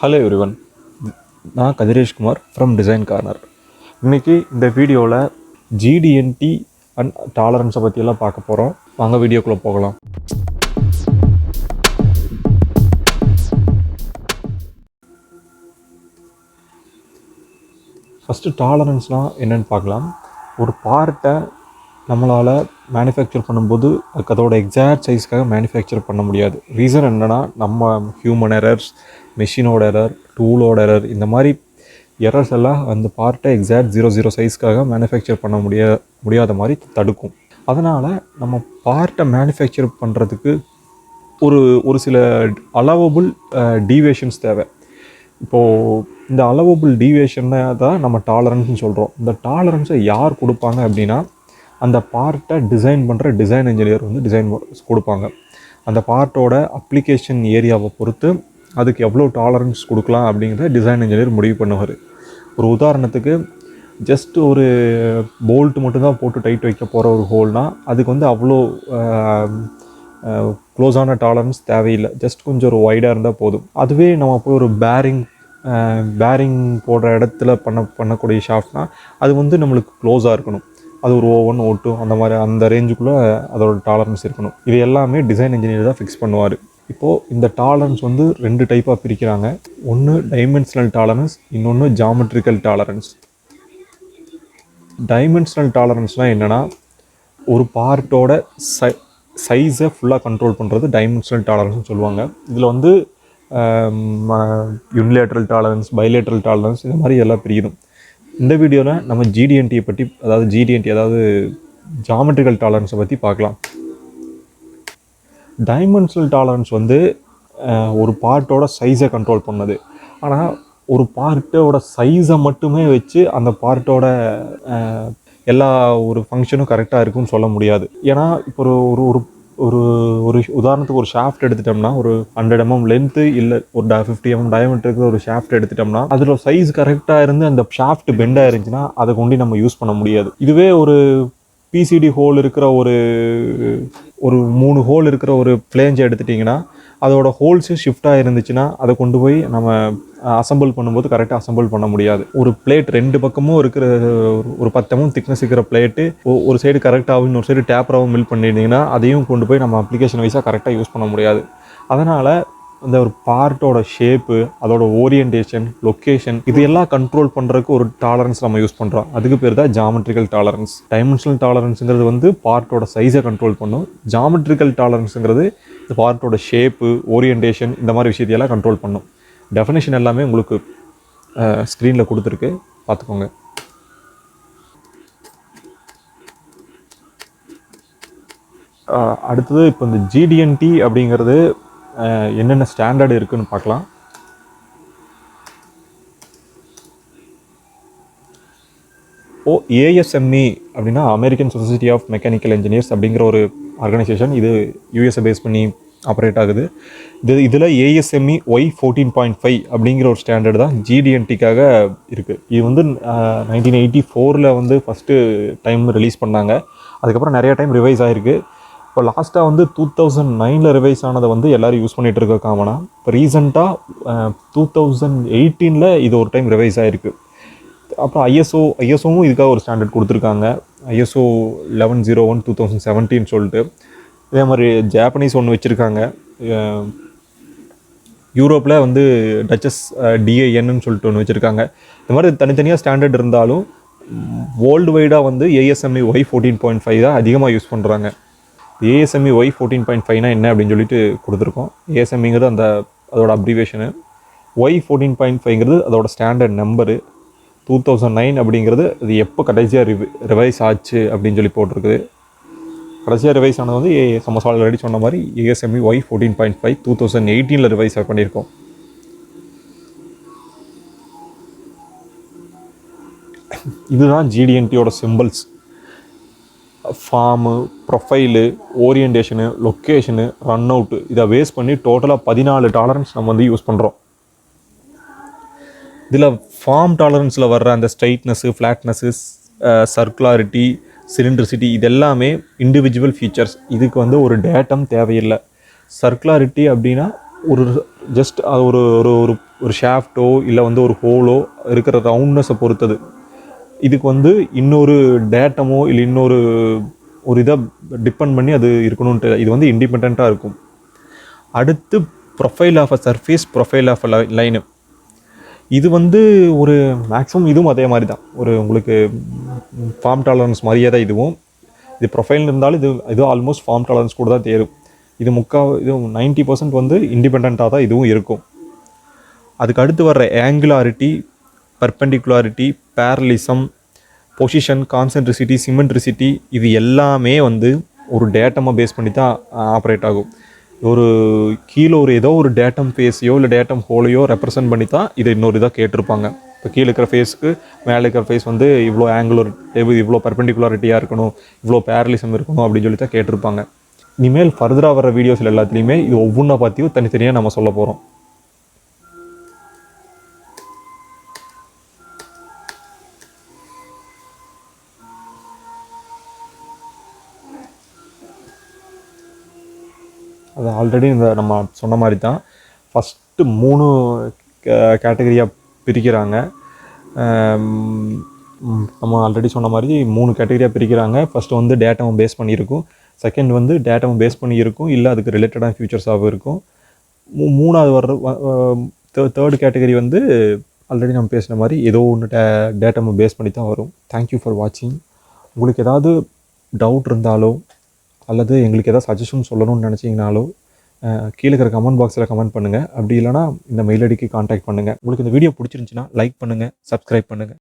Hello everyone, நான் Kathiresh Kumar from design corner. இன்றைக்கி இந்த வீடியோவில் GD&T அண்ட் டாலரன்ஸை பற்றியெல்லாம் பார்க்க போகிறோம். வாங்க வீடியோக்குள்ளே போகலாம். ஃபஸ்ட்டு டாலரன்ஸ்னால் என்னென்னு பார்க்கலாம். ஒரு பார்ட்டை நம்மளால் மேனுஃபேக்சர் பண்ணும்போது அதோட எக்ஸாக்ட் சைஸ்க்காக மேனுஃபேக்சர் பண்ண முடியாது. ரீசன் என்னென்னா, நம்ம ஹியூமன் எரர்ஸ், மெஷினோட எரர், டூலோட எரர், இந்த மாதிரி எரர்ஸ் எல்லாம் அந்த பார்ட்டை எக்ஸாக்ட் 00 சைஸ்க்காக மேனுஃபேக்சர் பண்ண முடியாத மாதிரி தடுக்கும். அதனால் நம்ம பார்ட்டை மேனுஃபேக்சர் பண்ணுறதுக்கு ஒரு சில அலவபிள் டீவியேஷன்ஸ் தேவை. இப்போது இந்த அலவபிள் டீவியேஷனை தான் நம்ம டாலரன்ஸ்னு சொல்கிறோம். இந்த டாலரன்ஸை யார் கொடுப்பாங்க அப்படின்னா, அந்த பார்ட்டை டிசைன் பண்ணுற டிசைன் இன்ஜினியர் வந்து டிசைன் கொடுப்பாங்க. அந்த பார்ட்டோட அப்ளிகேஷன் ஏரியாவை பொறுத்து அதுக்கு எவ்வளோ டாலரன்ஸ் கொடுக்கலாம் அப்படிங்கிறத டிசைன் இன்ஜினியர் முடிவு பண்ணுவார். ஒரு உதாரணத்துக்கு, ஜஸ்ட் ஒரு போல்ட் மட்டும்தான் போட்டு டைட் வைக்க போகிற ஒரு ஹோல்னால் அதுக்கு வந்து அவ்வளோ க்ளோஸான டாலரன்ஸ் தேவையில்லை. ஜஸ்ட் கொஞ்சம் ஒரு வைடாக இருந்தால் போதும். அதுவே நம்ம போய் ஒரு பேரிங் போடுற இடத்துல பண்ணக்கூடிய ஷாஃப்ட்னால் அது வந்து நம்மளுக்கு க்ளோஸாக இருக்கணும். அது ஒரு O1 O2 அந்த மாதிரி அந்த ரேஞ்சுக்குள்ளே அதோட டாலரன்ஸ் இருக்கணும். இது எல்லாமே டிசைன் இன்ஜினியர் தான் ஃபிக்ஸ் பண்ணுவார். இப்போது இந்த டாலரன்ஸ் வந்து 2 டைப்பாக பிரிக்கிறாங்க. ஒன்று டைமென்ஷனல் டாலரன்ஸ், இன்னொன்று ஜாமெட்ரிக்கல் டாலரன்ஸ். டைமென்ஷனல் டாலரன்ஸ்னால் என்னென்னா, ஒரு பார்ட்டோட சைஸை ஃபுல்லாக கண்ட்ரோல் பண்ணுறது டைமென்ஷனல் டாலரன்ஸ்னு சொல்லுவாங்க. இதில் வந்து யூனிலேட்ரல் டாலரன்ஸ், பைலேட்ரல் டாலரன்ஸ், இந்த மாதிரி எல்லாம் பிரிக்கணும். இந்த வீடியோவில் நம்ம GD&T பற்றி, அதாவது ஜாமெட்ரிக்கல் டாலரன்ஸை பற்றி பார்க்கலாம். டைமென்ஷனல் டாலரன்ஸ் வந்து ஒரு பார்ட்டோட சைஸை கண்ட்ரோல் பண்ணது. ஆனால் ஒரு பார்ட்டோட சைஸை மட்டுமே வச்சு அந்த பார்ட்டோட எல்லா ஒரு ஃபங்க்ஷனும் கரெக்டாக இருக்குன்னு சொல்ல முடியாது. ஏன்னா இப்போ ஒரு ஒரு ஒரு ஒரு உதாரணத்துக்கு ஒரு ஷாஃப்ட் எடுத்துட்டோம்னா, ஒரு 100 mm லென்த்து இல்லை ஒரு 50 mm டயமீட்டர் இருக்கிற ஒரு ஷாஃப்ட் எடுத்துட்டோம்னா, அதில் சைஸ் கரெக்டாக இருந்து அந்த ஷாஃப்ட் பெண்டாக இருந்துச்சுன்னா அதை கொண்டு நம்ம யூஸ் பண்ண முடியாது. இதுவே ஒரு PCD ஹோல் இருக்கிற ஒரு 3 ஹோல் இருக்கிற ஒரு ஃப்ளேஞ்சை எடுத்துட்டிங்கன்னா, அதோட ஹோல்ஸு ஷிஃப்டாக இருந்துச்சுன்னா அதை கொண்டு போய் நம்ம அசம்பிள் பண்ணும்போது கரெக்டாக அசம்பிள் பண்ண முடியாது. ஒரு பிளேட் 2 பக்கமும் இருக்கிற ஒரு 10 mm திக்னஸ் இருக்கிற பிளேட்டு ஒரு சைடு கரெக்டாகவும் இன்னொரு சைடு டேப்பராகவும் மில் பண்ணியிருந்தீங்கன்னா அதையும் கொண்டு போய் நம்ம அப்ளிகேஷன் வைஸாக கரெக்டாக யூஸ் பண்ண முடியாது. அதனால் இந்த ஒரு பார்ட்டோட ஷேப்பு, அதோட ஓரியன்டேஷன், லொக்கேஷன், இது எல்லாம் கண்ட்ரோல் பண்ணுறதுக்கு ஒரு டாலரன்ஸ் நம்ம யூஸ் பண்ணுறோம். அதுக்கு பேர் தான் ஜாமெட்ரிக்கல் டாலரன்ஸ். டைமென்ஷனல் டாலரன்ஸுங்கிறது வந்து பார்ட்டோட சைஸை கண்ட்ரோல் பண்ணும். ஜாமெட்ரிக்கல் டாலரன்ஸுங்கிறது இந்த பார்ட்டோட ஷேப்பு, ஓரியன்டேஷன், இந்த மாதிரி விஷயத்தையெல்லாம் கண்ட்ரோல் பண்ணும். டெஃபினேஷன் எல்லாமே உங்களுக்கு ஸ்க்ரீனில் கொடுத்துருக்கு, பார்த்துக்கோங்க. அடுத்தது இப்போ இந்த GD&T அப்படிங்கிறது என்னென்ன ஸ்டாண்டர்டு இருக்குதுன்னு பார்க்கலாம். ASME அப்படின்னா American Society of Mechanical Engineers அப்படிங்கிற ஒரு ஆர்கனைசேஷன். இது USA பேஸ் பண்ணி ஆப்ரேட் ஆகுது. இதில் ASME Y14.5 அப்படிங்கிற ஒரு ஸ்டாண்டர்டு தான் GD&Tக்காக இருக்குது. இது வந்து 1984 வந்து ஃபஸ்ட்டு டைம் ரிலீஸ் பண்ணாங்க. அதுக்கப்புறம் நிறையா டைம் ரிவைஸ் ஆகிருக்கு. இப்போ லாஸ்ட்டாக வந்து 2009 ரிவைஸ் ஆனதை வந்து எல்லோரும் யூஸ் பண்ணிகிட்டு இருக்க காமனாக. இப்போ ரீசெண்டாக 2018 இது ஒரு டைம் ரிவைஸ் ஆகிருக்கு. அப்புறம் ஐஎஸ்ஓவும் இதுக்காக ஒரு ஸ்டாண்டர்ட் கொடுத்துருக்காங்க. ISO 1101 2017 சொல்லிட்டு. இதே மாதிரி ஜாப்பனீஸ் ஒன்று வச்சுருக்காங்க. யூரோப்பில் வந்து டச்சஸ் DINன்னு சொல்லிட்டு ஒன்று வச்சுருக்காங்க. இந்த மாதிரி தனித்தனியாக ஸ்டாண்டர்ட் இருந்தாலும் வேர்ல்டு வைடாக வந்து ASME Y14.5 தான் அதிகமாக யூஸ் பண்ணுறாங்க. ASME Y14.5னா என்ன அப்படின்னு சொல்லிட்டு கொடுத்துருக்கோம். ASMEங்கிறது அதோட அப்ரிவேஷனு. Y14.5ங்கிறது அதோட ஸ்டாண்டர்ட் நம்பரு. 2009 அப்படிங்கிறது அது எப்போ கடைசியாக ரிவைஸ் ஆச்சு அப்படின்னு சொல்லி போட்டிருக்குது. கடைசியாக ரிவைஸ் ஆனது வந்து நம்ம ஆல்ரெடி சொன்ன மாதிரி ASME Y14.5 2018 ரிவைஸ் பண்ணியிருக்கோம். இதுதான் GD&Tயோட symbols. Form, profile, orientation, location, run out, இதை பேஸ் பண்ணி டோட்டலாக 14 டாலரன்ஸ் நம்ம வந்து யூஸ் பண்ணுறோம். இதில் ஃபார்ம் டாலரன்ஸில் வர்ற அந்த ஸ்ட்ரைட்னஸ்ஸு, ஃப்ளாட்னஸ்ஸு, சர்க்குலாரிட்டி, சிலிண்ட்ரிசிட்டி, இது எல்லாமே இண்டிவிஜுவல் ஃபீச்சர்ஸ். இதுக்கு வந்து ஒரு டேட்டம் தேவையில்லை. சர்க்குலாரிட்டி அப்படின்னா ஒரு ஜஸ்ட் அது ஒரு ஒரு ஒரு ஒரு ஷாஃப்ட்டோ இல்லை வந்து ஒரு ஹோலோ இருக்கிற ரவுண்ட்னஸை பொறுத்தது. இதுக்கு வந்து இன்னொரு டேட்டமோ இல்லை இன்னொரு ஒரு இதை டிபெண்ட் பண்ணி அது இருக்கணும்ன்ட்டு இது வந்து இண்டிபெண்ட்டாக இருக்கும். அடுத்து profile of a surface, profile of a line. இது வந்து ஒரு மேக்ஸிமம் இதுவும் அதே மாதிரி தான், ஒரு உங்களுக்கு ஃபார்ம் டாலரன்ஸ் மாதிரியே தான் இதுவும். இது ப்ரொஃபைல் இருந்தாலும் இது ஆல்மோஸ்ட் ஃபார்ம் டாலரன்ஸ் கூட தான் தேரும். இது 90% வந்து இண்டிபெண்ட்டாக தான் இதுவும் இருக்கும். அதுக்கு அடுத்து வர்ற ஆங்குலாரிட்டி, பர்பெண்டிகுலாரிட்டி, பேரலிசம், பொசிஷன், கான்சென்ட்ரிசிட்டி, சிமெண்ட்ரிசிட்டி, இது எல்லாமே வந்து ஒரு டேட்டமை பேஸ் பண்ணி தான் ஆப்ரேட் ஆகும். ஒரு கீழே ஒரு ஏதோ ஒரு டேட்டம் ஃபேஸையோ இல்லை டேட்டம் ஹோலையோ ரெப்ரசன்ட் பண்ணி தான் இதை இன்னொரு இதாக கேட்டிருப்பாங்க. இப்போ கீழே இருக்கிற ஃபேஸுக்கு மேலே இருக்கிற ஃபேஸ் வந்து இவ்வளோ ஆங்குலர், இவ்வளோ பர்பெண்டிகுலாரிட்டியாக இருக்கணும், இவ்வளோ பேரலிசம் இருக்கணும் அப்படின்னு சொல்லி தான் கேட்டிருப்பாங்க. இனிமேல் ஃபர்தராக வர வீடியோஸில் எல்லாத்துலேயுமே இது ஒவ்வொன்றா பற்றியும் தனித்தனியாக நம்ம சொல்ல போகிறோம். அது ஆல்ரெடி இந்த நம்ம சொன்ன மாதிரி தான் ஃபஸ்ட்டு 3 கேட்டகரியாக பிரிக்கிறாங்க. நம்ம ஆல்ரெடி சொன்ன மாதிரி 3 கேட்டகரியாக பிரிக்கிறாங்க. ஃபஸ்ட்டு வந்து டேட்டாவை பேஸ் பண்ணியிருக்கும், செகண்ட் வந்து டேட்டாவை பேஸ் பண்ணியிருக்கும் இல்லை அதுக்கு ரிலேட்டடான ஃபியூச்சர்ஸாகவும் இருக்கும். மூணாவது வர்ற தேர்ட் கேட்டகரி வந்து ஆல்ரெடி நம்ம பேசின மாதிரி ஏதோ ஒன்று டேட்டாவை பேஸ் பண்ணி தான் வரும். தேங்க்யூ ஃபார் வாட்சிங். உங்களுக்கு ஏதாவது டவுட் இருந்தாலோ அல்லது எங்களுக்கு எதாவது சஜஷன் சொல்லணும்னு நினச்சிங்கனாலோ கீழே இருக்கிற கமெண்ட் பாக்ஸில் கமெண்ட் பண்ணுங்கள். அப்படி இல்லைனா இந்த மெயில் ஐடிக்கு காண்டாக்ட் பண்ணுங்கள். உங்களுக்கு இந்த வீடியோ பிடிச்சிருந்துச்சின்னா லைக் பண்ணுங்கள், சப்ஸ்கிரைப் பண்ணுங்கள்.